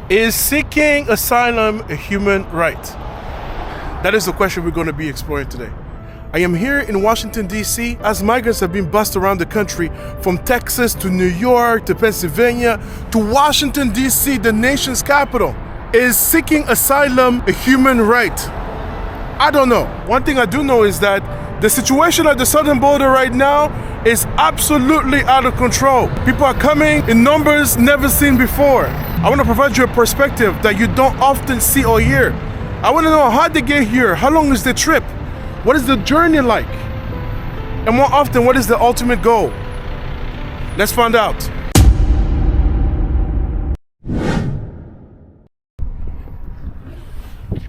Is seeking asylum a human right? That is the question we're going to be exploring today. I am here in Washington, D.C. as migrants have been bussed around the country from Texas to New York to Pennsylvania to Washington, D.C., the nation's capital. Is seeking asylum a human right? I don't know. One thing I do know is that the situation at the southern border right now is absolutely out of control. People are coming in numbers never seen before. I want to provide you a perspective that you don't often see or hear. I want to know how they get here. How long is the trip? What is the journey like? And more often, what is the ultimate goal? Let's find out.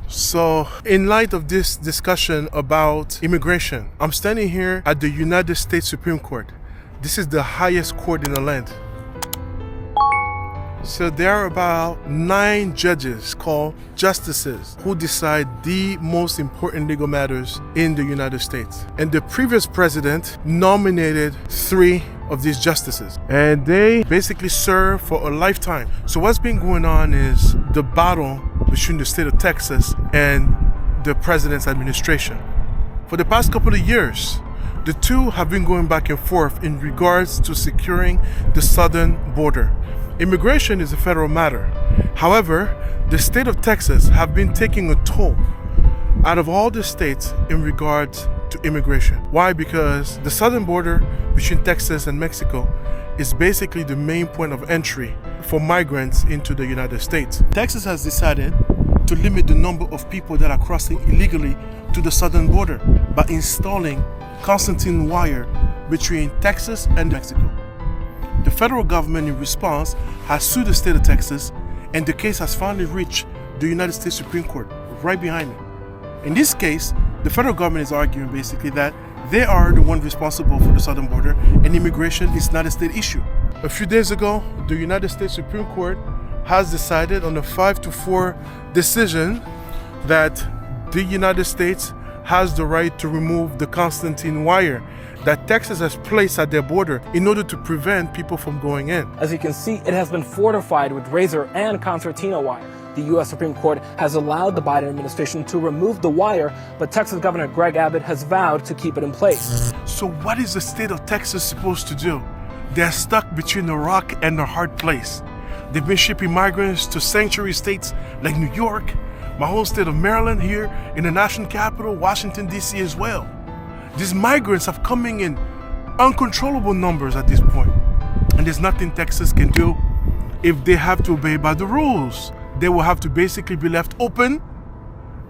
So, in light of this discussion about immigration, I'm standing here at the United States Supreme Court. This is the highest court in the land. So there are about 9 judges called justices who decide the most important legal matters in the United States. And the previous president nominated 3 of these justices, and they basically serve for a lifetime. So what's been going on is the battle between the state of Texas and the president's administration. For the past couple of years, the two have been going back and forth in regards to securing the southern border. Immigration is a federal matter. However, the state of Texas have been taking a toll out of all the states in regards to immigration. Why? Because the southern border between Texas and Mexico is basically the main point of entry for migrants into the United States. Texas has decided to limit the number of people that are crossing illegally to the southern border by installing concertina wire between Texas and Mexico. The federal government, in response, has sued the state of Texas, and the case has finally reached the United States Supreme Court, right behind me. In this case, the federal government is arguing basically that they are the one responsible for the southern border, and immigration is not a state issue. A few days ago, the United States Supreme Court has decided on a 5-4 decision that the United States has the right to remove the concertina wire that Texas has placed at their border in order to prevent people from going in. As you can see, it has been fortified with razor and concertina wire. The U.S. Supreme Court has allowed the Biden administration to remove the wire, but Texas Governor Greg Abbott has vowed to keep it in place. So what is the state of Texas supposed to do? They're stuck between a rock and a hard place. They've been shipping migrants to sanctuary states like New York, my home state of Maryland, here in the national capital, Washington, D.C. as well. These migrants are coming in uncontrollable numbers at this point. And there's nothing Texas can do. If they have to obey by the rules, they will have to basically be left open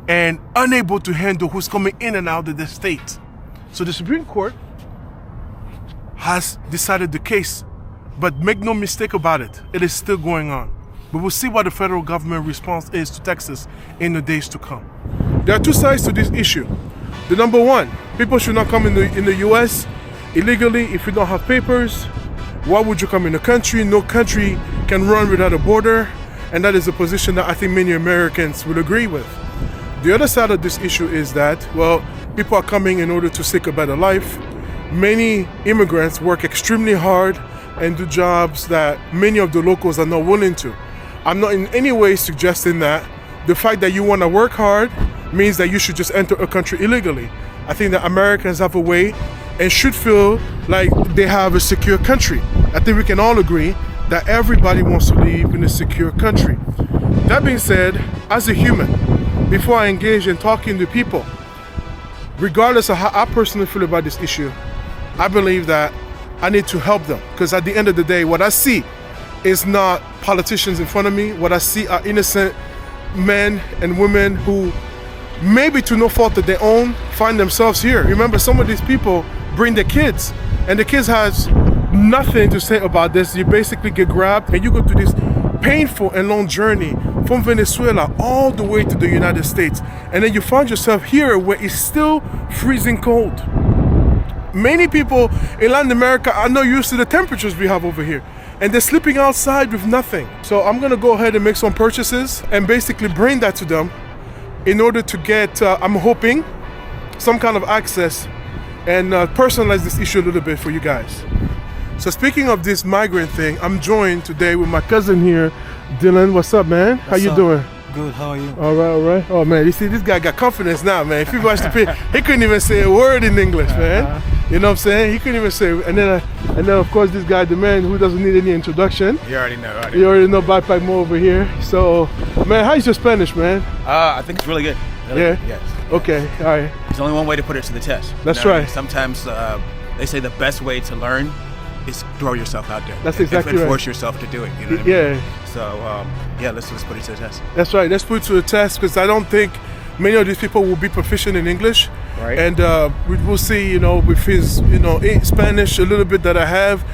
and unable to handle who's coming in and out of the state. So the Supreme Court has decided the case, but make no mistake about it, it is still going on. We will see what the federal government response is to Texas in the days to come. There are 2 sides to this issue. The number one, people should not come in the U.S. illegally if you don't have papers. Why would you come in the country? No country can run without a border. And that is a position that I think many Americans will agree with. The other side of this issue is that, well, people are coming in order to seek a better life. Many immigrants work extremely hard and do jobs that many of the locals are not willing to. I'm not in any way suggesting that the fact that you want to work hard means that you should just enter a country illegally. I think that Americans have a way and should feel like they have a secure country. I think we can all agree that everybody wants to live in a secure country. That being said, as a human, before I engage in talking to people, regardless of how I personally feel about this issue, I believe that I need to help them. Because at the end of the day, what I see is not politicians in front of me. What I see are innocent men and women who, maybe to no fault of their own, find themselves here. Remember, some of these people bring their kids, and the kids has nothing to say about this. You basically get grabbed and you go through this painful and long journey from Venezuela all the way to the United States, and then you find yourself here where it's still freezing cold. Many people in Latin America are not used to the temperatures we have over here, and they're sleeping outside with nothing. So I'm gonna go ahead and make some purchases and basically bring that to them in order to get, I'm hoping, some kind of access and personalize this issue a little bit for you guys. So speaking of this migrant thing, I'm joined today with my cousin here, Dylan. What's up, man? How you doing? Good, how are you? All right, all right. Oh man, you see, this guy got confidence now, man. If you watch the video, he couldn't even say a word in English, man. You know what I'm saying? He couldn't even say. And then of course, this guy, the man who doesn't need any introduction. You already know. You already know Backpack Mo over here. So, man, how's your Spanish, man? I think it's really good. Really Yeah? good, yes. Okay, all right. There's only one way to put it to the test. That's You know, right. Sometimes they say the best way to learn is throw yourself out there. That's and- exactly and right. force yourself to do it. You know what I mean? Yeah, So yeah, let's put it to the test. that's right. Let's put it to the test because I don't think many of these people will be proficient in English. Right. And we'll see, you know, with his, you know, Spanish, a little bit that I have,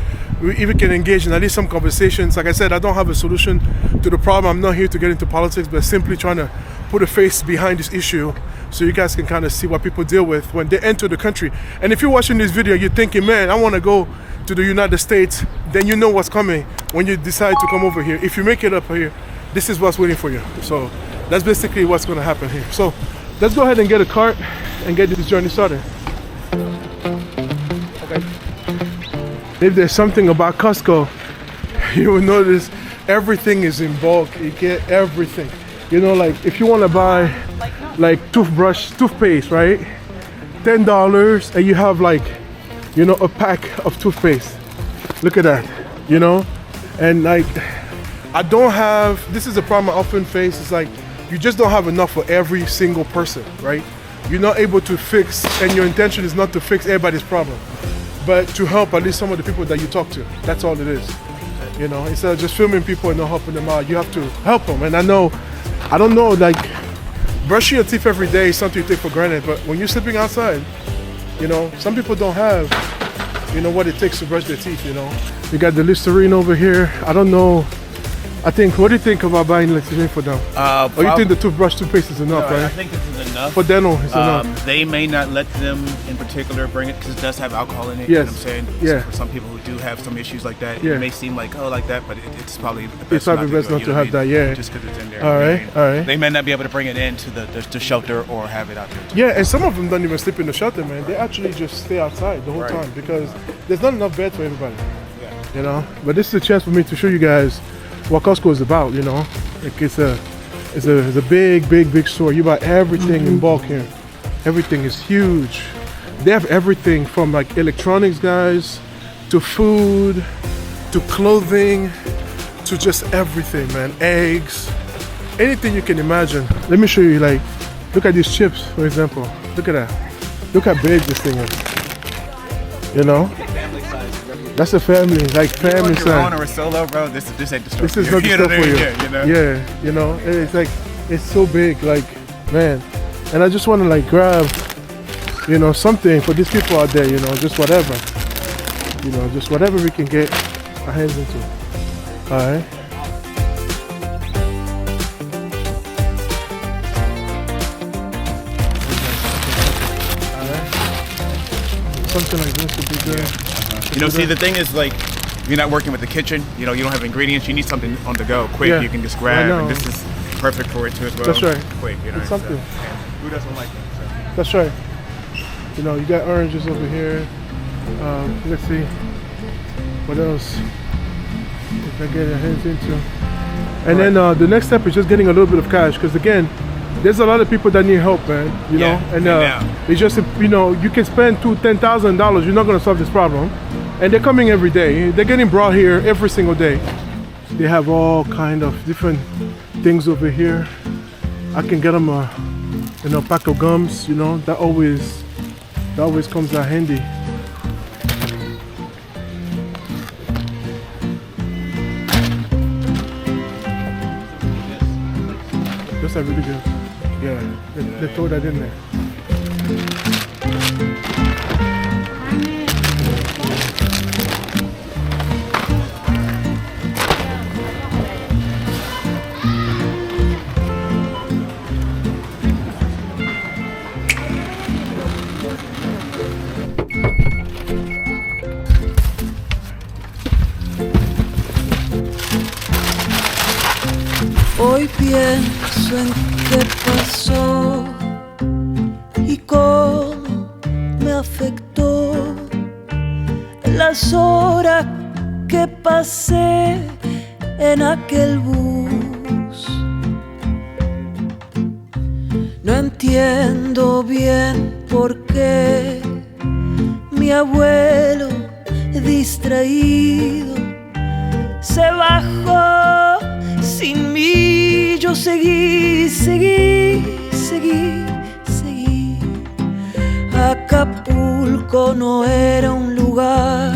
we even can engage in at least some conversations. Like I said, I don't have a solution to the problem. I'm not here to get into politics, but simply trying to put a face behind this issue so you guys can kind of see what people deal with when they enter the country. And if you're watching this video, you're thinking, man, I want to go to the United States, then you know what's coming when you decide to come over here. If you make it up here, this is what's waiting for you. So that's basically what's going to happen here. So let's go ahead and get a cart and get this journey started. Okay. If there's something about Costco, you will notice everything is in bulk. You get everything. You know, like if you want to buy like toothpaste, right? $10 and you have like, you know, a pack of toothpaste. Look at that, you know? And like, I don't have, this is a problem I often face, is like, you just don't have enough for every single person, right? You're not able to fix, and your intention is not to fix everybody's problem, but to help at least some of the people that you talk to. That's all it is. You know, instead of just filming people and not helping them out, you have to help them. And I don't know, like, brushing your teeth every day is something you take for granted, but when you're sleeping outside, you know, some people don't have, you know, what it takes to brush their teeth, you know. We got the Listerine over here. I don't know. What do you think about buying Listerine for them? Or you think the toothpaste is enough, No, right? I think this is enough. For dental, it's enough. They may not let them in particular bring it because it does have alcohol in it. Yes. You know what I'm saying? Yeah. So for some people who do have some issues like that, Yeah. it may seem like, oh, like that, but it's probably the best It's probably not best do it, not you to know what have I mean? that, yeah. Just because it's in there. All you know right, what I mean? all right. They may not be able to bring it into the shelter or have it out there. Yeah, and some of them don't even sleep in the shelter, man. They actually just stay outside the whole Right. time because there's not enough bed for everybody. Yeah. You know, but this is a chance for me to show you guys what Costco is about. You know, like it's a big store. You buy everything in bulk here. Everything is huge. They have everything from like electronics, guys, to food, to clothing, to just everything, man. Eggs, anything you can imagine. Let me show you. Like, look at these chips, for example. Look at that. Look how big this thing is. You know. That's a family, like family If you're on size. or a solo, bro, this ain't the stuff. This is not the You know stuff what I for mean? you. Yeah, you know? Yeah, you know, it's like, it's so big, like, man. And I just want to like grab, you know, something for these people out there, you know, just whatever. You know, just whatever we can get our hands into. All right. All right. Something like this would be good. You know, see, the thing is, like, you're not working with the kitchen. You know, you don't have ingredients. You need something on the go, quick. Yeah, You can just I grab, know. and this is perfect for it too as well. That's right. Quick, you know. It's something. Who doesn't like that? That's right. You know, you got oranges over here. Let's see. What else? If I get our hands into. And then the next step is just getting a little bit of cash, because again, there's a lot of people that need help, man. You Yeah, know, and yeah. it's just, you know, you can spend $10,000. You're not going to solve this problem. And they're coming every day. They're getting brought here every single day. They have all kind of different things over here. I can get them a, you know, pack of gums. You know, that always comes out handy. Those are really good. Yeah, they throw that in there. Hoy pienso en qué pasó y cómo me afectó la las horas que pasé en aquel bus. No entiendo bien por qué mi abuelo distraído se bajó sin mí. Yo seguí. Acapulco no era un lugar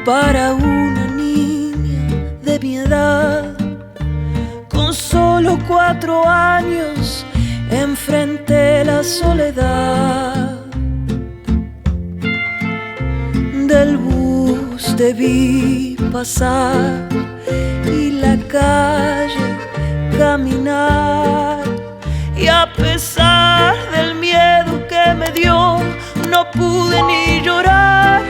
para una niña de mi edad. Con solo 4 años enfrenté la soledad. Del bus te vi pasar y la calle caminar, y a pesar del miedo que me dio, no pude ni llorar.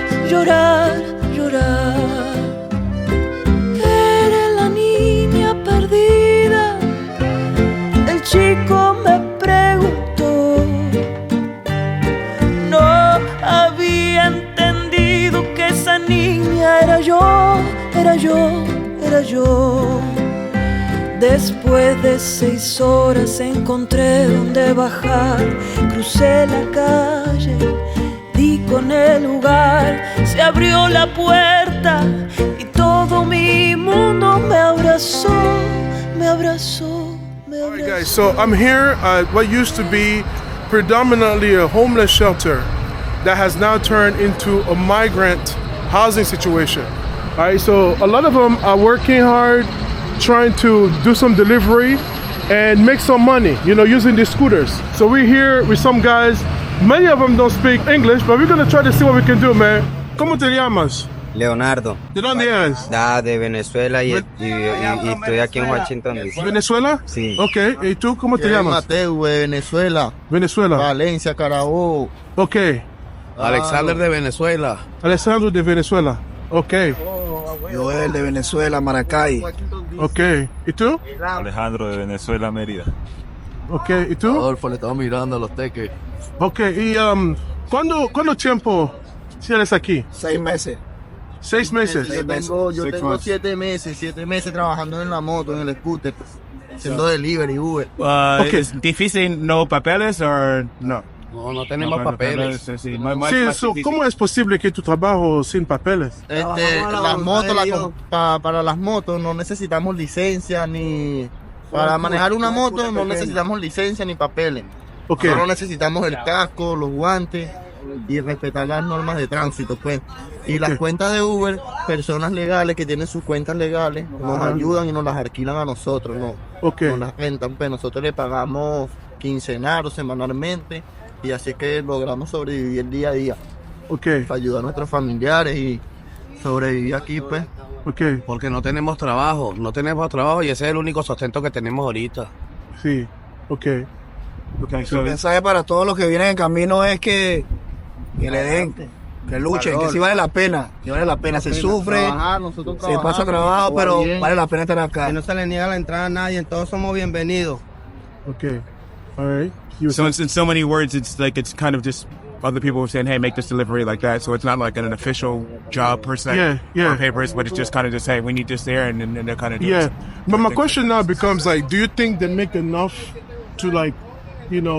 Eres la niña perdida, el chico me preguntó. No había entendido que esa niña era yo. Después de 6 horas encontré donde bajar. Crucé la calle, di con el lugar. Se abrió la puerta y todo mi mundo me abrazó. Alright guys, so I'm here at what used to be predominantly a homeless shelter that has now turned into a migrant housing situation. Alright, so a lot of them are working hard, trying to do some delivery and make some money, you know, using these scooters. So we're here with some guys. Many of them don't speak English, but we're gonna try to see what we can do, man. ¿Cómo te llamas? Leonardo. ¿De dónde eres? De Venezuela y estoy aquí en Washington DC. ¿Venezuela? Sí. Ok, ¿y tú cómo te llamas? Mateo, de Venezuela. Venezuela. Valencia, Carabobo. Ok. Alexander de Venezuela. Alessandro de Venezuela. Ok. Joel de Venezuela, Maracay. Ok. ¿Y tú? Alejandro de Venezuela, Mérida. Ok. ¿Y tú? Adolfo, le estamos mirando a los teques. Ok. ¿Y cuánto tiempo tienes aquí? 6 meses. 6 meses. Yo tengo 7 meses trabajando en la moto, en el scooter, haciendo delivery, Uber. Okay. ¿Es difícil no papeles o no? No tenemos papeles. Sí, ¿Cómo es posible que tu trabajo sin papeles? Las motos, para las motos no necesitamos licencia ni... Para manejar una moto no necesitamos licencia ni papeles. Okay. Solo necesitamos el casco, los guantes y respetar las normas de tránsito, pues. Y las cuentas de Uber, personas legales que tienen sus cuentas legales, nos ayudan y nos las alquilan a nosotros, ¿no? Nos las rentan, pues nosotros le pagamos quincenal o semanalmente, y así que logramos sobrevivir día a día. Para ayudar a nuestros familiares y sobrevivir aquí, pues. Porque no tenemos trabajo y ese es el único sustento que tenemos ahorita. Sí, El mensaje para todos los que vienen en camino es que le den, que luchen, que sí vale la pena, se sufre, se pasa trabajo, pero vale la pena estar acá. Que no se le niega la entrada a nadie, todos somos bienvenidos. All right. So in so many words, it's like it's kind of just other people saying, "Hey, make this delivery like that." So it's not like an official job per se, on papers, but it's just kind of just, "Hey, we need this there," and then they're kind of doing But my question now becomes like, do you think they make enough to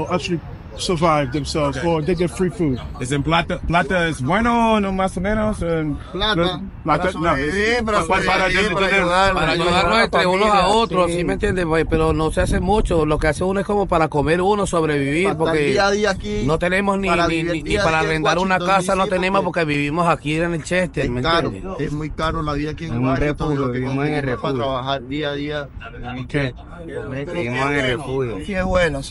actually survive themselves, or they get free food? ¿Es en plata es bueno, no más o menos? Plata, no. Para ayudarnos entre unos a otros, ¿sí me entiendes? Pero no se hace mucho, lo que hace uno es como para comer uno, sobrevivir, porque día a día aquí, no tenemos ni para arrendar una casa, no tenemos porque vivimos aquí en el Chester, ¿me entiendes? Es muy caro la vida aquí en un refugio, vivimos en el refugio. Para trabajar día a día. Vivimos en el refugio. Sí es bueno.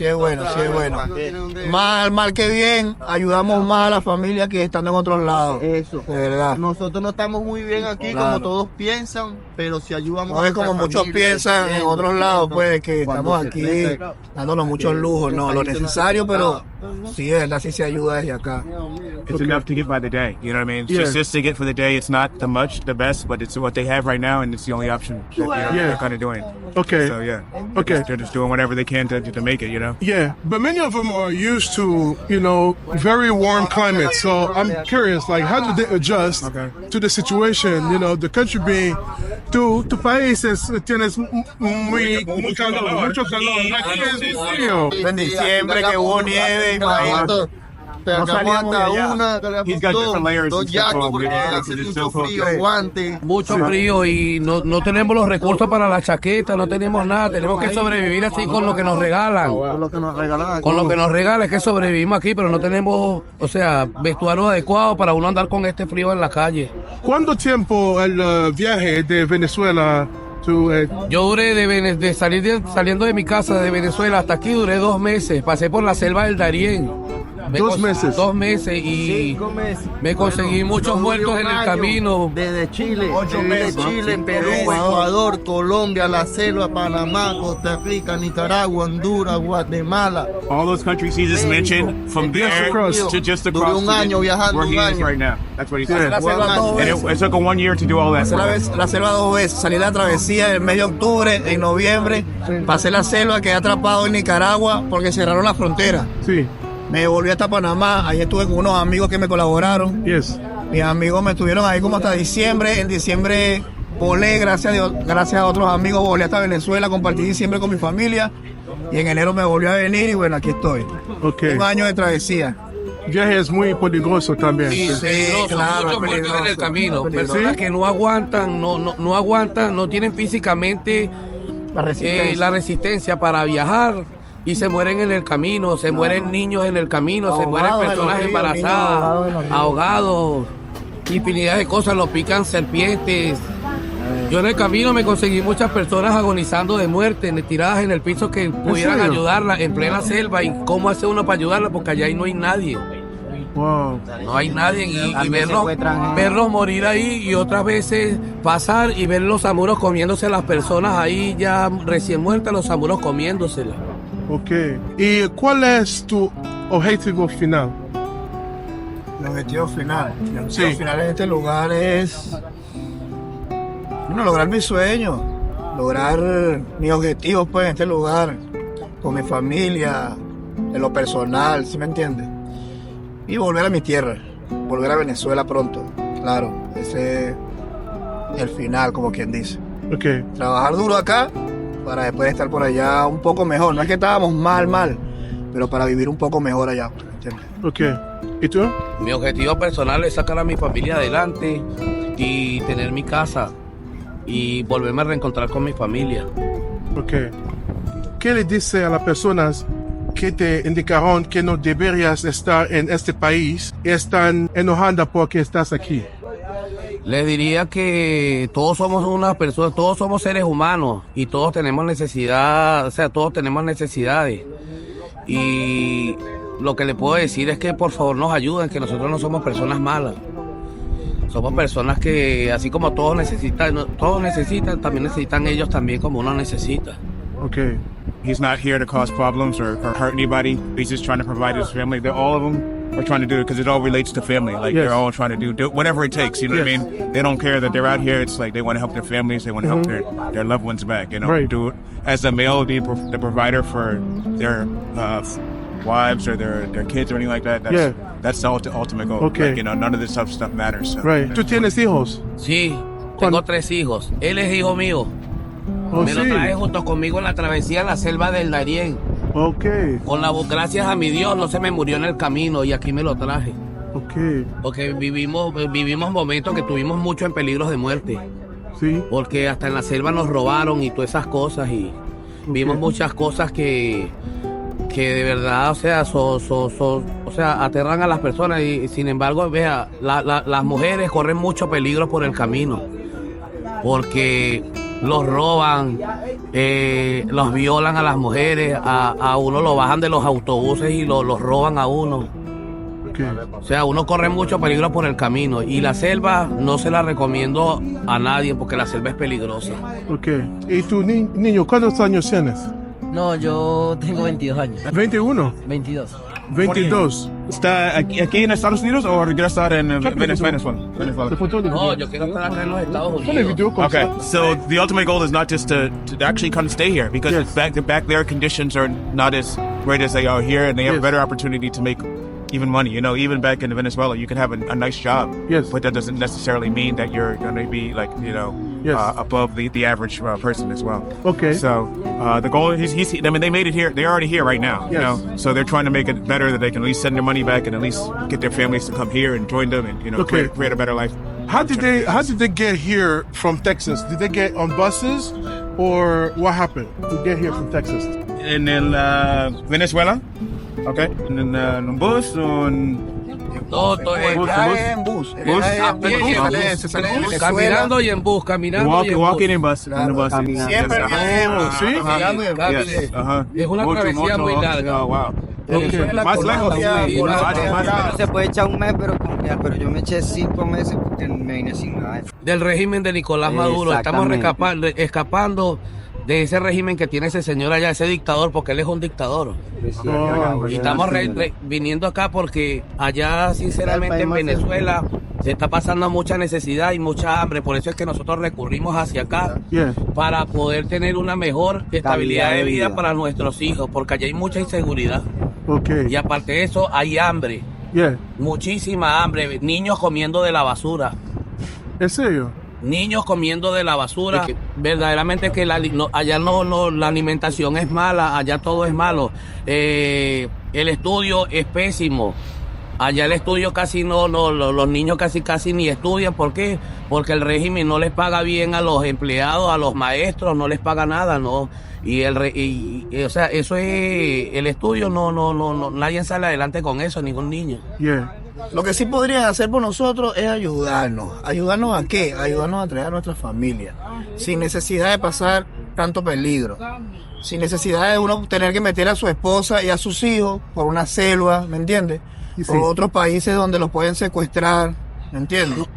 Mal que bien, ayudamos más a la familia que estando en otros lados. Eso, de verdad. Nosotros no estamos muy bien aquí como todos piensan, pero si ayudamos no es como muchos piensan en otros lados, pues que estamos aquí dándonos muchos lujos, no, lo necesario, pero Sí, es verdad, sí se ayuda desde acá. It's enough to get by the day. You know what I mean? Yeah. Just to get for the day. It's not the best, but it's what they have right now, and it's the only option that they're kind of doing. Okay. So yeah. Okay. They're just doing whatever they can to make it. You know. Yeah, but many of them are used to, very warm climates. So I'm curious, like, how do they adjust to the situation? The country being, tu países tienes mucho calor. Aquí es frío. En diciembre que hubo nieve, imagínate. No salíamos He's got different layers dos and stuff yacos on, porque yeah, hace it's mucho so cold. frío, guantes. Mucho frío y no tenemos los recursos para la chaqueta, no tenemos nada, tenemos que sobrevivir así con lo que nos regalan. Con lo que nos regalan. Con lo que nos regalan es que sobrevivimos aquí, pero no tenemos, vestuario adecuado para uno andar con este frío en la calle. ¿Cuánto tiempo el viaje de Venezuela? Yo duré saliendo de mi casa de Venezuela hasta aquí, duré 2 meses. Pasé por la selva del Darién. 2 meses. 2 meses y 5 meses. me conseguí muchos muertos en el camino. Desde Chile, 8 meses. Chile, Perú, Ecuador, Colombia, la selva, Panamá, Costa Rica, Nicaragua, Honduras, Guatemala. All those countries he just mentioned, from there to just across. Duré un año viajando, where he un is año. right now. That's what he said. La And it took him 1 year to do all that. la selva 2 veces. Salí de la travesía en medio de octubre, en noviembre. Pasé la selva, quedé atrapado en Nicaragua porque cerraron la frontera. Sí. Me volví hasta Panamá. Ahí estuve con unos amigos que me colaboraron. Yes. Mis amigos me estuvieron ahí como hasta diciembre. En diciembre volé, gracias a Dios, gracias a otros amigos, volé hasta Venezuela, compartí diciembre con mi familia. Y en enero me volví a venir y bueno, aquí estoy. Okay. 1 año de travesía. El viaje es muy peligroso también. Sí, claro, muchos muertos en el camino. peligroso. Personas que no aguantan, no aguantan, no tienen físicamente la resistencia para viajar y se mueren en el camino, se mueren niños en el camino, se mueren personas embarazadas, ahogados, infinidad de cosas, los pican serpientes. Yo en el camino me conseguí muchas personas agonizando de muerte, tiradas en el piso que pudieran serio? ayudarla en plena selva. ¿Y cómo hace uno para ayudarla? Porque allá ahí no hay nadie. Wow. No hay nadie y verlos morir ahí y otras veces pasar y ver los samuros comiéndose a las personas ahí ya recién muertas, los samuros comiéndoselas. Ok. ¿Y cuál es tu objetivo final? Mi objetivo final. Mi objetivo Sí. final en este lugar es lograr mi sueño, lograr mis objetivos pues en este lugar, con mi familia, en lo personal, ¿sí me entiendes? Y volver a mi tierra, volver a Venezuela pronto, claro, ese es el final, como quien dice. Ok. Trabajar duro acá para después estar por allá un poco mejor. No es que estábamos mal, pero para vivir un poco mejor allá, ¿me entiendes? Ok. ¿Y tú? Mi objetivo personal es sacar a mi familia adelante y tener mi casa y volverme a reencontrar con mi familia. Ok. ¿Qué le dice a las personas que te indicaron que no deberías estar en este país y están enojadas porque estás aquí? Les diría que todos somos unas personas, todos somos seres humanos y todos tenemos necesidad, todos tenemos necesidades. Y lo que le puedo decir es que por favor nos ayuden, que nosotros no somos personas malas. Somos personas que así como todos necesitan, también necesitan ellos también como uno necesita. Okay. He's not here to cause problems or hurt anybody. He's just trying to provide his family. All of them are trying to do it because it all relates to family. Like Yes. they're all trying to do whatever it takes. You know what I mean? They don't care that they're out here. It's like they want to help their families. They want to help their loved ones back. You know, Right. do it as a male, be the provider for their wives or their kids or anything like that. That's the ultimate goal. Okay. Like, you know, none of this stuff matters. So. Right. ¿Tú tienes hijos? Sí, tengo 3 hijos. Él es hijo mío. Oh, Me lo sí. traje junto conmigo en la travesía en la selva del Darién. Okay. Gracias a mi Dios no se me murió en el camino y aquí me lo traje. Okay. Porque vivimos momentos que tuvimos mucho en peligros de muerte. Sí. Porque hasta en la selva nos robaron y todas esas cosas y vimos muchas cosas que de verdad, aterran a las personas y sin embargo, vea, las mujeres corren mucho peligro por el camino. Porque los roban, los violan a las mujeres, a uno lo bajan de los autobuses y los roban a uno. Okay. O sea, uno corre mucho peligro por el camino y la selva no se la recomiendo a nadie porque la selva es peligrosa. Okay. ¿Y tu niño, cuántos años tienes? No, yo tengo 22 años. 21. 22. 22. ¿Está aquí en Estados Unidos o quiere estar en Venezuela? No, yo quiero estar acá en los Estados Unidos. Okay, so the ultimate goal is not just to actually kind of stay here because back there conditions are not as great as they are here, and they have a better opportunity to make even money. You know, even back in Venezuela, you can have a nice job. Yes. But that doesn't necessarily mean that you're going to be like, you know, above the average person as well. Okay. So the goal is, I mean, they made it here. They're already here right now. Yes. You know, so they're trying to make it better that they can at least send their money back and at least get their families to come here and join them and, you know, create a better life. How did they get here from Texas? Did they get on buses or what happened to get here from Texas? En el Venezuela. Okay. En un bus o en... No, en bus. Caminando y en bus, caminando y en bus. Walking in bus. Siempre ¿Sí? Caminando y en bus. Es una travesía muy larga. Oh, wow. Más lejos. Se puede echar un mes, pero yo me eché 5 meses porque me vine sin nada. Del régimen de Nicolás Maduro. Estamos escapando de ese régimen que tiene ese señor allá, ese dictador, porque él es un dictador. Y estamos viniendo acá porque allá, sinceramente, en Venezuela se está pasando mucha necesidad y mucha hambre. Por eso es que nosotros recurrimos hacia acá para poder tener una mejor estabilidad de vida para nuestros hijos, porque allá hay mucha inseguridad. Y aparte de eso, hay hambre. Muchísima hambre. Niños comiendo de la basura. ¿En serio? Niños comiendo de la basura. Verdaderamente que allá la alimentación es mala, allá todo es malo. El estudio es pésimo. Allá el estudio casi los niños casi ni estudian. ¿Por qué? Porque el régimen no les paga bien a los empleados, a los maestros, no les paga nada, ¿no? O sea, eso es el estudio, no, nadie sale adelante con eso, ningún niño. Lo que sí podrían hacer por nosotros es ayudarnos. ¿Ayudarnos a qué? Ayudarnos a traer a nuestra familia, sin necesidad de pasar tanto peligro, sin necesidad de uno tener que meter a su esposa y a sus hijos por una selva, ¿me entiendes? Por otros países donde los pueden secuestrar, ¿me entiendes?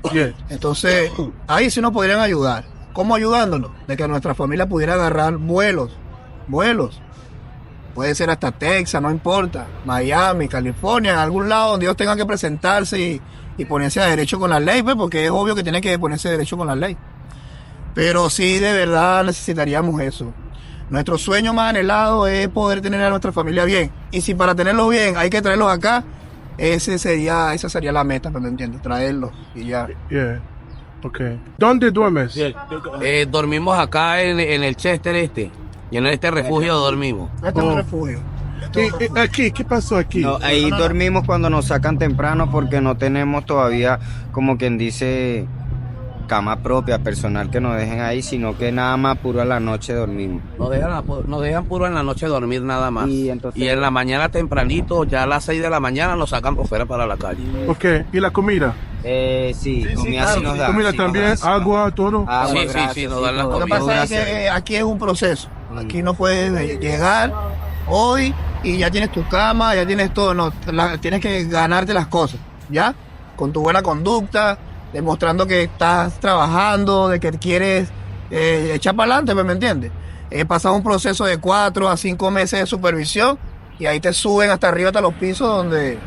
Entonces, ahí sí nos podrían ayudar. ¿Cómo ayudándonos? De que nuestra familia pudiera agarrar vuelos. Puede ser hasta Texas, no importa. Miami, California, en algún lado donde ellos tengan que presentarse y ponerse a derecho con la ley, pues, porque es obvio que tienen que ponerse a derecho con la ley. Pero sí, de verdad necesitaríamos eso. Nuestro sueño más anhelado es poder tener a nuestra familia bien. Y si para tenerlos bien hay que traerlos acá, esa sería la meta, ¿me entiendes? Traerlos y ya. Okay. ¿Dónde duermes? Dormimos acá en el Chester y en este refugio dormimos. Este es un refugio. Aquí, ¿qué pasó aquí? No, ahí dormimos cuando nos sacan temprano porque no tenemos todavía, como quien dice, cama propia, personal que nos dejen ahí, sino que nada más puro a la noche dormimos. Nos dejan puro en la noche dormir nada más. Y en la mañana tempranito, ya a las 6 de la mañana, nos sacan por fuera para la calle. Okay. ¿Y la comida? Sí, comida sí nos da. ¿Comida también? ¿Agua, todo? Agua, sí, nos dan la comida. Lo que pasa es que aquí es un proceso. Aquí no puedes llegar hoy y ya tienes tu cama, ya tienes todo. No, tienes que ganarte las cosas, ¿ya? Con tu buena conducta, demostrando que estás trabajando, de que quieres echar para adelante, ¿me entiendes? He pasado un proceso de 4 a 5 meses de supervisión y ahí te suben hasta arriba, hasta los pisos, donde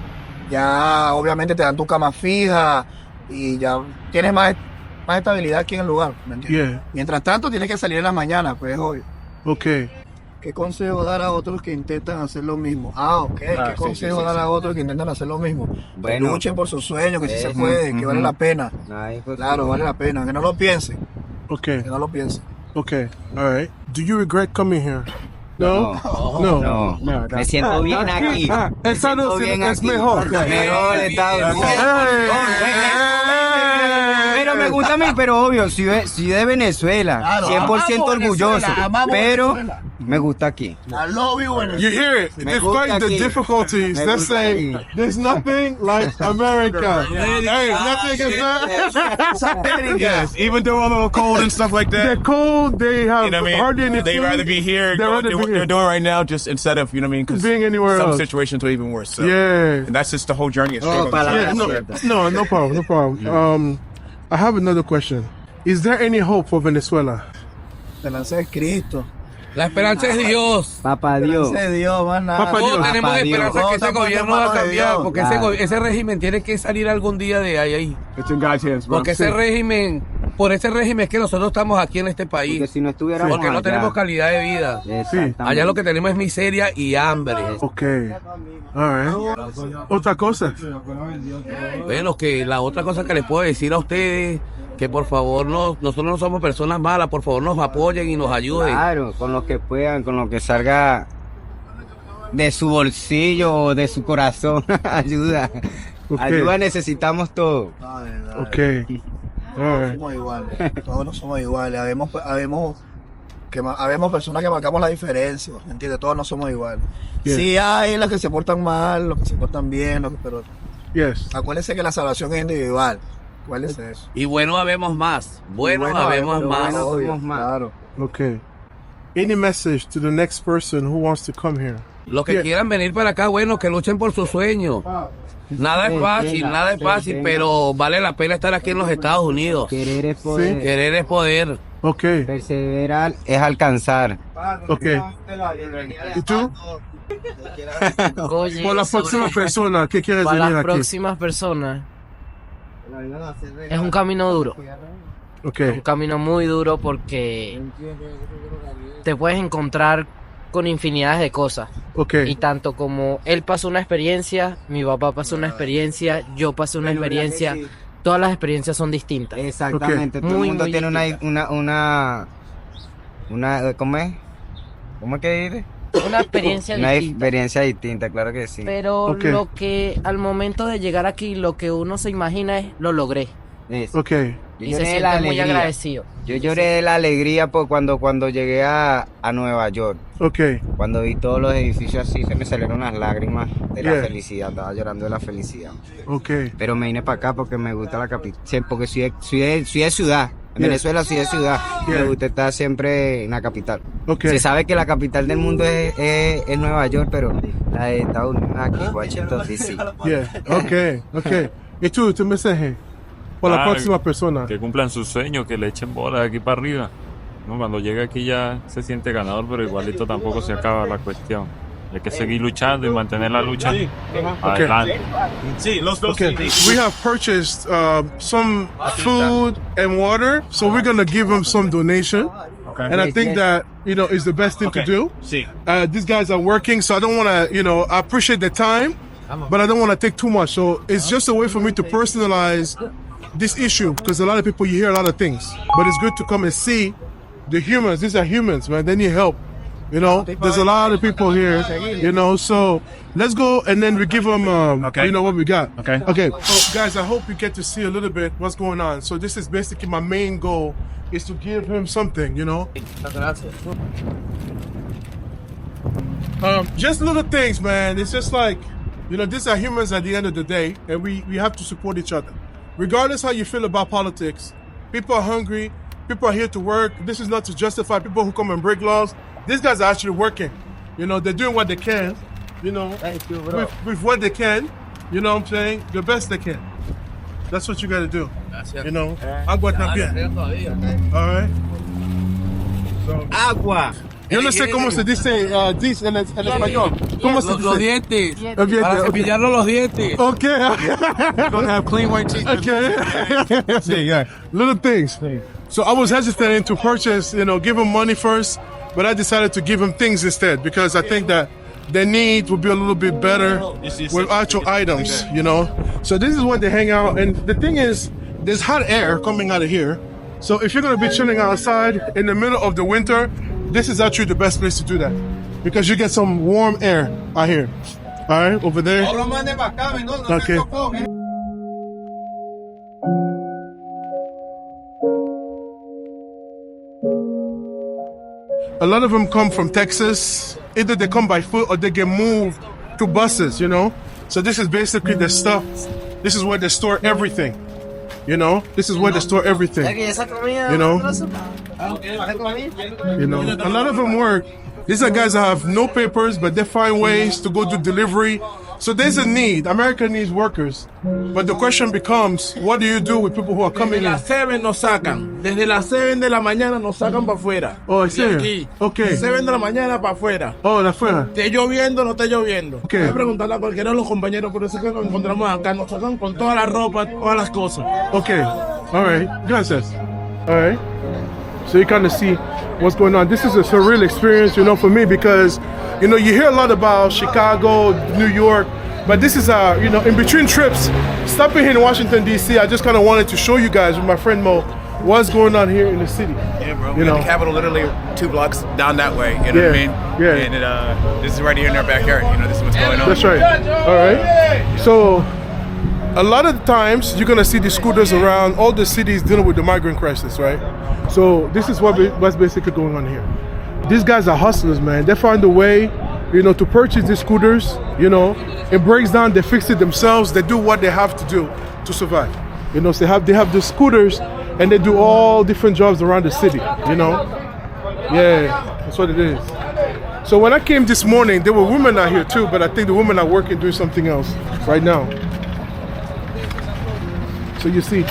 ya obviamente te dan tu cama fija y ya tienes más estabilidad aquí en el lugar, ¿me entiendes? Mientras tanto tienes que salir en las mañanas, pues es obvio. ¿Qué consejo dar a otros que intentan hacer lo mismo? ¿Qué consejo dar a otros que intentan hacer lo mismo? Que luchen por sus sueños, que sí se puede, que vale la pena. Claro, vale la pena, que no lo piensen. Que no lo piensen. Okay, all right. Do you regret coming here? No. Me siento bien aquí. Es mejor. Pero me gusta a mí, pero obvio, soy de Venezuela, 100% orgulloso, pero me gusta aquí. I love you, Venezuela. You hear it? Despite the difficulties, let's say there's nothing like America. Hey, nothing is that. Yes, even though a little cold and stuff like that. They're cold. They have you know what I mean? hardly any They'd food. rather be here. What they're doing right now, just instead of, you know what I mean? Because being anywhere some else. situations are even worse. So. And that's just the whole journey. No problem. I have another question. Is there any hope for Venezuela? Esperanza es Cristo. La esperanza es Dios. Papá Dios. Ese Dios, más nada. Papá Dios. Todos tenemos Papá Dios. esperanza que Todos ese estamos gobierno en va a manos de cambiar, Dios. porque Claro. ese régimen tiene que salir algún día de ahí. It's in God's hands, bro. Porque ese régimen, por ese régimen es que nosotros estamos aquí en este Porque país. si no estuviéramos Porque no allá, tenemos calidad de vida. exactamente. Allá lo que tenemos es miseria y hambre. Ok. All right. Otra cosa. Bueno, que la otra cosa que les puedo decir a ustedes, que por favor nosotros no somos personas malas, por favor nos apoyen y nos ayuden. Claro, con lo que puedan, con lo que salga de su bolsillo o de su corazón. Ayuda. Ok. Ayuda necesitamos todo. Ok. All right. Somos iguales, todos no somos iguales. Habemos personas que marcamos la diferencia, ¿me entiendes? Todos no somos iguales. Yeah. Sí hay los que se portan mal, los que se portan bien, pero Yes. acuérdense que la salvación es individual. ¿Cuál es eso? Y bueno, habemos más. Bueno, habemos más. obvio, somos más. claro. Okay. Any message to the next person who wants to come here? Los que quieran venir para acá, bueno, que luchen por sus sueños. Nada es fácil, pero vale la pena estar aquí en los Estados Unidos. Querer es poder. Querer es poder. Okay. Perseverar es alcanzar. Okay. ¿Y tú? Oye, Por la próxima persona que quieres para venir las aquí. próximas personas es un camino duro, un Okay. camino muy duro porque te puedes encontrar con infinidades de cosas y Okay. tanto como él pasó una experiencia, mi papá pasó una experiencia, yo pasé una experiencia, todas las experiencias son distintas. Exactamente. Todo el Muy, mundo muy tiene una ¿cómo es? ¿Cómo es que dice? Una experiencia Una distinta. experiencia distinta, claro que sí. Pero Ok. lo que al momento de llegar aquí, lo que uno se imagina es lo logré Eso. Okay. Yo y lloré se de la siente muy alegría. agradecido. Yo lloré de la alegría por cuando llegué a Nueva York. Okay. Cuando vi todos los edificios así, se me salieron las lágrimas de la Yeah. felicidad. Estaba llorando de la felicidad. Okay. Pero me vine para acá porque me gusta la capital. Porque soy de ciudad. En Yeah. Venezuela soy de ciudad. Yeah. Me gusta estar siempre en la capital. Okay. Se sabe que la capital del mundo es Nueva York, pero la de Estados Unidos aquí, Washington DC. Yeah. Okay. Okay. ¿Y tú, tu mensaje? Por la próxima persona. Que cumplan sus sueños, que le echen bola de aquí para arriba. No, cuando llegue aquí ya se siente ganador, pero igualito tampoco se acaba la cuestión. Hay que seguir luchando y mantener la lucha adelante. Okay. We have purchased some food and water, so we're gonna give them some donation. And I think that, is the best thing to do. These guys are working, so I don't want to, I appreciate the time, but I don't want to take too much. So it's just a way for me to personalize this issue, because a lot of people, you hear a lot of things, but it's good to come and see the humans. These are humans, man. They need help. There's a lot of people here, so let's go and then we give them, what we got. Okay. So guys, I hope you get to see a little bit what's going on. So this is basically my main goal, is to give him something, Just little things, man. It's just like, these are humans at the end of the day, and we have to support each other. Regardless how you feel about politics, people are hungry, people are here to work. This is not to justify people who come and break laws. These guys are actually working. They're doing what they can, Thank you, bro. with what they can, what I'm saying? The best they can. That's what you got to do. Agua también. All right? So, Agua. yo no sé cómo se dice this en español. ¿Cómo se Los dice? dientes. Los dientes, Para okay. cepillarnos los dientes. Okay. Gonna have clean white teeth. Okay. Yeah. Little things. So I was hesitating to purchase, give him money first, but I decided to give him things instead because I think that their need will be a little bit better with actual items, So this is where they hang out, and the thing is, there's hot air coming out of here. So if you're gonna be chilling outside in the middle of the winter, this is actually the best place to do that because you get some warm air out here. All right, over there. Okay. A lot of them come from Texas. Either they come by foot or they get moved to buses, So this is basically the stuff. This is where they store everything. This is where they store everything. A lot of them work. These are guys that have no papers, but they find ways to go do delivery So there's a need. America needs workers. But the question becomes, what do you do with people who are coming Desde in? las 7 nos sacan. Desde las 7 de la mañana nos sacan para afuera. Oh, ¿en De serio? aquí. Okay. 7 de la mañana para afuera. Oh, de afuera. Esté lloviendo o no esté lloviendo. Okay. Voy a preguntarle a cualquiera de los compañeros, por eso es que nos encontramos acá. Nos sacan con toda la ropa, todas las cosas. Okay. All right. Gracias. All right. So you kind of see what's going on. This is a surreal experience, you know, for me because, you know, you hear a lot about Chicago, New York, but this is, you know, in between trips, stopping here in Washington, D.C., I just kind of wanted to show you guys with my friend Mo what's going on here in the city. Yeah, bro. You know, the Capitol literally 2 blocks down that way, you know what I mean? Yeah. And this is right here in our backyard, you know, this is what's going on. That's right. All right. So, a lot of the times you're gonna see the scooters around all the cities dealing with the migrant crisis, right? So this is what's basically going on here. These guys are hustlers, man. They find a way, you know, to purchase these scooters. You know, it breaks down. They fix it themselves. They do what they have to do to survive. You know, so they have the scooters, and they do all different jobs around the city. You know, yeah, that's what it is. So when I came this morning, there were women out here too, but I think the women are working doing something else right now. So you see,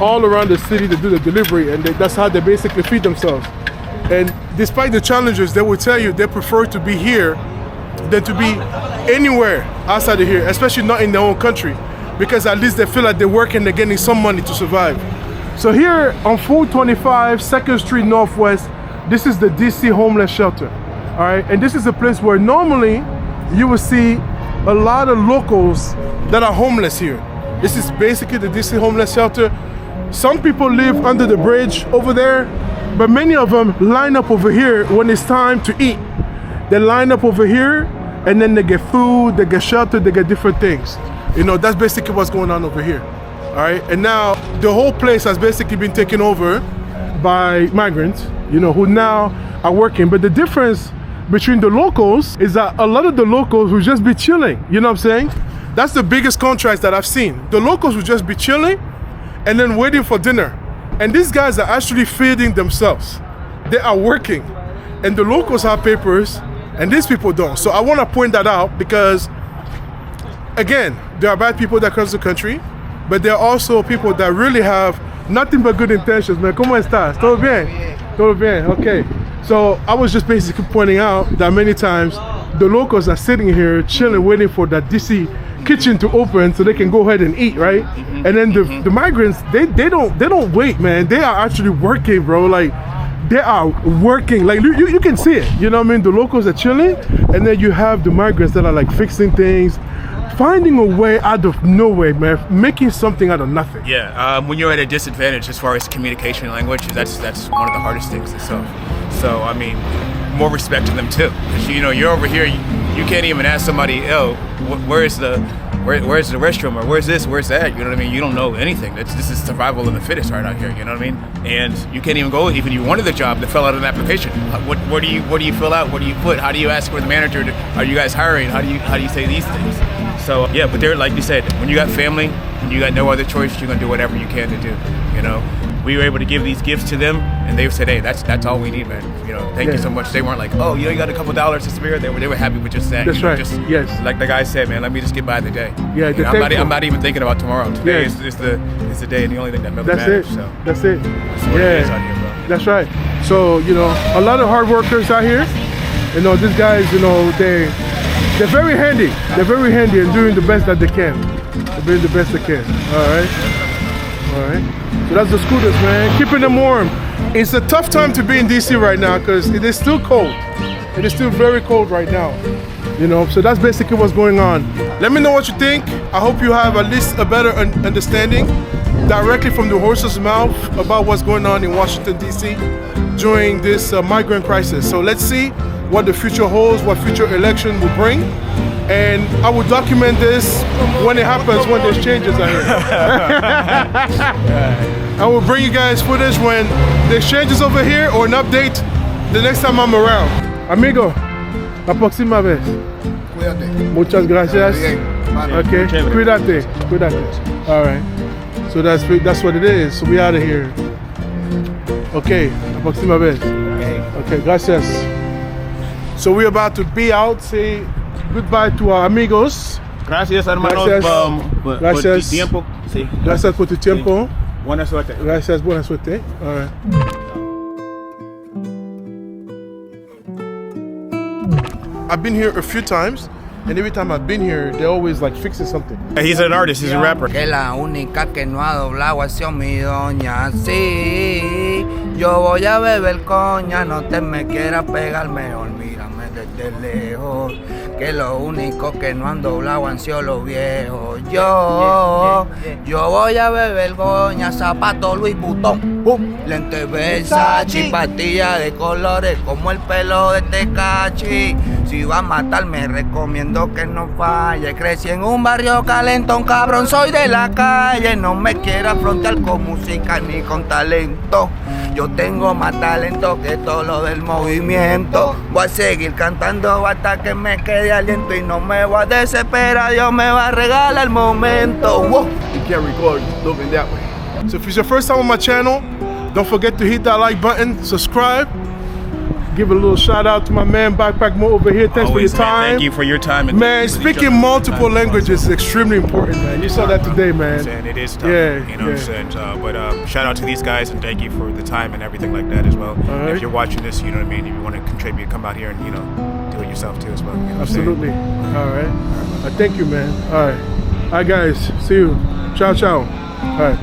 all around the city they do the delivery, and that's how they basically feed themselves. And despite the challenges, they will tell you they prefer to be here than to be anywhere outside of here, especially not in their own country, because at least they feel like they're working, they're getting some money to survive. So here on 425 2nd Street Northwest, this is the DC homeless shelter. All right, and this is a place where normally you will see a lot of locals that are homeless here. This is basically the DC homeless shelter. Some people live under the bridge over there, but many of them line up over here when it's time to eat. They line up over here, and then they get food, they get shelter, they get different things. You know, that's basically what's going on over here. All right, and now the whole place has basically been taken over by migrants, you know, who now are working. But the difference between the locals is that a lot of the locals will just be chilling, you know what I'm saying? That's the biggest contrast that I've seen. The locals will just be chilling and then waiting for dinner. And these guys are actually feeding themselves. They are working. And the locals have papers and these people don't. So I want to point that out because, again, there are bad people that cross the country, but there are also people that really have nothing but good intentions, man. ¿Cómo estás? ¿Todo bien? Todo bien, okay. So I was just basically pointing out that many times the locals are sitting here chilling, waiting for that DC kitchen to open so they can go ahead and eat, right? And then the migrants, they don't wait, man. They are actually working, bro. Like, they are working. Like, you can see it, you know what I mean? The locals are chilling, and then you have the migrants that are like fixing things, finding a way out of nowhere, man, making something out of nothing. Yeah, when you're at a disadvantage as far as communication language, that's one of the hardest things. So I mean, more respect to them too. 'Cause, you know, you're over here, you can't even ask somebody, oh, where's the restroom, or where's this, where's that? You know what I mean? You don't know anything. This is survival of the fittest right out here. You know what I mean? And you can't even go, even you wanted the job, to fill out an application. What do you fill out? What do you put? How do you ask for the manager? Are you guys hiring? How do you say these things? So yeah, but they're, like you said, when you got family and you got no other choice, you're gonna do whatever you can to do. You know, we were able to give these gifts to them, and they said, "Hey, that's all we need, man. You know, thank you so much." They weren't like, "Oh, you know, you got a couple dollars to spare." They were happy with just that. That's you know, right. Just, yes. Like the guy said, man, let me just get by the day. Yeah, you know, I'm not even thinking about tomorrow. Today is the day, and the only thing that matters. It. So that's it. That's what it is out here, bro. That's right. So, you know, a lot of hard workers out here. You know, these guys, you know, they're very handy. They're very handy and doing the best that they can. They're doing the best they can. All right. So that's the scooters, man. Keeping them warm. It's a tough time to be in DC right now because it is still cold. It is still very cold right now. You know, so that's basically what's going on. Let me know what you think. I hope you have at least a better understanding directly from the horse's mouth about what's going on in Washington, D.C. during this migrant crisis. So let's see what the future holds, what future election will bring. And I will document this when it happens, when there's changes out here. I will bring you guys footage when there's changes over here or an update the next time I'm around. Amigo, la próxima vez. Cuídate. Muchas gracias. Okay, cuídate. All right. So that's what it is. So we out of here. Okay, la próxima vez. Okay, gracias. So we're about to be out. See, goodbye to our amigos. Gracias, hermanos, por Gracias. tu tiempo. Sí. Gracias por tu tiempo. Sí. Buena suerte. Gracias, buena suerte. All right. I've been here a few times, and every time I've been here, they're always like fixing something. He's an artist, he's a rapper. Que la única que no ha doblado ha sido mi doña. Sí, yo voy a beber coña, no te me quieras pegar, mejor mírame desde lejos. Que lo único que no han doblado han sido los viejos. Yo voy a beber coña, zapato Louis Vuitton, lentes Versace, pastillas de colores como el pelo de Tecachi. Si va a matar me recomiendo que no falle. Crecí en un barrio calentón, cabrón, soy de la calle. No me quiera frontear con música ni con talento. Yo tengo más talento que todo lo del movimiento. Voy a seguir cantando hasta que me quede aliento y no me voy a desesperar. Dios me va a regalar el momento. You can't record looking that way. So if it's your first time on my channel, don't forget to hit that like button, subscribe. Give a little shout out to my man Backpack Mo over here. Thanks Always, for your time. Man, thank you for your time. And man, speaking multiple languages is extremely important, man. You saw that today, man. And it is tough, Yeah, you know what I'm saying? But shout out to these guys and thank you for the time and everything like that as well. And if you're watching this, you know what I mean, if you want to contribute, come out here and, you know, do it yourself too as well. You know what I'm saying? Absolutely. All right. Thank you, man. All right. All right, guys. See you. Ciao, ciao. All right.